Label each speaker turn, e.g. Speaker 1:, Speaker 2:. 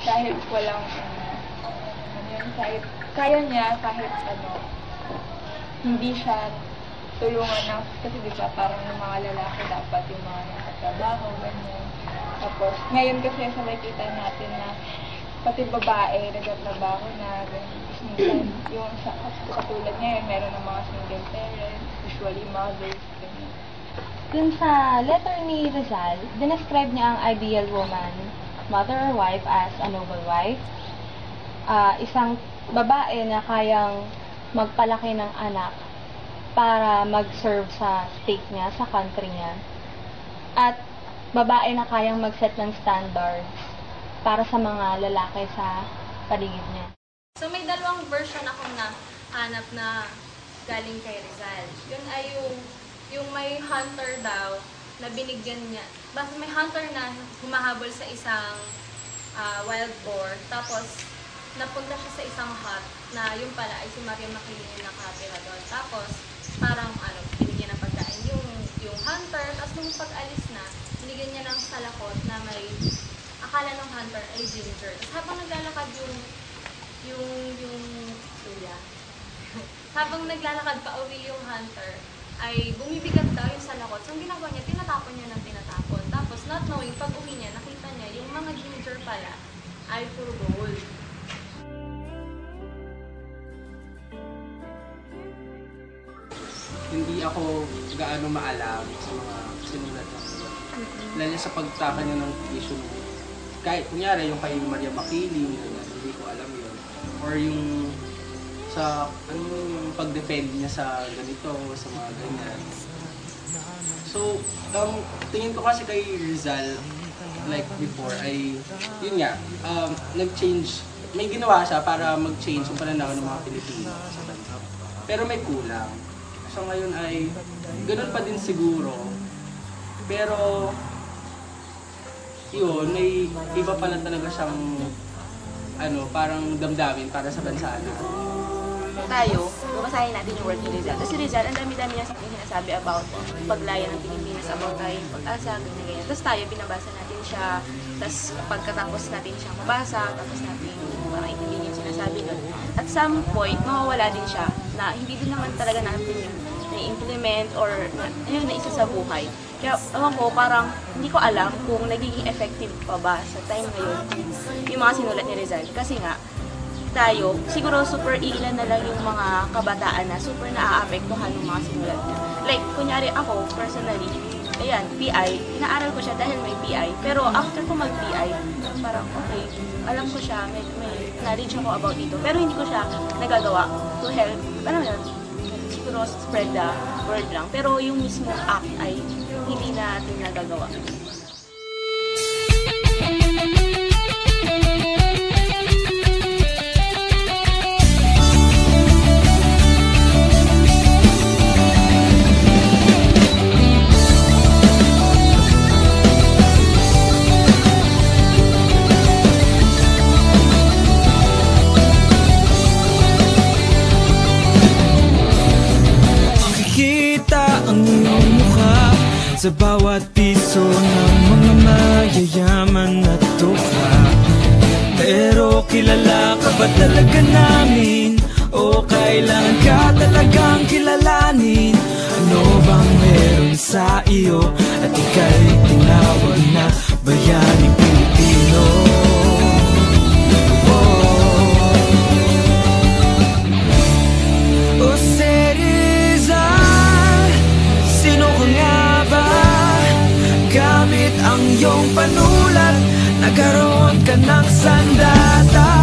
Speaker 1: kahit walang, kahit kaya niya, kahit hindi siya tulungan ng, kasi di ba parang yung mga lalaki dapat yung mga nakatrabaho, ganyan. Tapos, ngayon kasi sa nakikita natin na pati babae, nagtatrabaho na, ganyan. Yung katulad ngayon, meron ng mga single parents, usually mothers, ganyan.
Speaker 2: Dun sa letter ni Rizal, describe niya ang ideal woman, mother or wife, as a noble wife. Isang babae na kayang magpalaki ng anak para mag-serve sa state niya, sa country niya. At babae na kayang mag-set ng standards para sa mga lalaki sa paligid niya.
Speaker 3: So may dalawang version akong nahanap na galing kay Rizal. Yun ay yung may hunter daw na binigyan niya. Basta may hunter na humahabol sa isang wild boar. Tapos napunta siya sa isang hut na yung pala ay si Maria Makiling yung nakatira doon. Tapos parang binigyan ng pagkain yung hunter. Tapos nung pag-alis na, binigyan niya ng salakot na may akala ng hunter ay ginger. Tapos habang naglalakad habang naglalakad pa uwi yung hunter, ay bumibigat daw yung salakot. So, ang ginagawa niya, tinatapon niya ng tinatapon. Tapos, not knowing, pag uwi niya, nakita niya yung mga ginger pala ay puro gold.
Speaker 4: Hindi ako gaano maalam sa mga sinulat ng lalo sa pagtaka niya ng issue. Kahit, kunyari, yung kay Maria Makiling, hindi ko alam yun. Or yung sa yung pag-defend niya sa ganito, sa mga ganyan. So, tingin ko kasi kay Rizal, like before, ay, yun nga, nag-change, may ginawa siya para mag-change yung pananaw ng mga Pilipino sa bansa. Pero may kulang. So ngayon ay, ganun pa din siguro, pero, yun, may iba pala talaga siyang, parang damdamin para sa bansa natin.
Speaker 5: Tayo, babasahin natin yung work ni Rizal. Tapos si Rizal, ang dami-dami niya sinasabi about paglaya ng Pilipinas, about tayong pag-asa, ganyan-ganyan. Tapos tayo, binabasa natin siya. Tapos pagkatapos natin siya mabasa, tapos natin parang itigin yung sinasabi doon. At some point, mawawala din siya na hindi din naman talaga natin yung na-implement or yun na isa sa buhay. Kaya, ewan ko, parang hindi ko alam kung nagiging effective pa ba sa time ngayon yung mga sinulat ni Rizal. Kasi nga, tayo, siguro super ilan na lang yung mga kabataan na super naaapektuhan ng mga sinulat niya. Like, kunyari ako, personally, ayan, PI, inaaral ko siya dahil may PI. Pero after ko mag-PI, parang okay, alam ko siya, may knowledge ako about dito. Pero hindi ko siya nagagawa to help, alam mo yun, siguro spread the word lang. Pero yung mismo act ay hindi natin nagagawa.
Speaker 6: Sa bawat piso ng mga mayayaman na tukha. Pero kilala ka ba talaga namin? O kailangan ka talagang kilalanin? Ano bang meron sa iyo? At ika'y tinawag na bayaning Pilipino. O Rizal, sino ka nga ba? Gamit ang iyong panulat, nagkaroon ka ng sandata.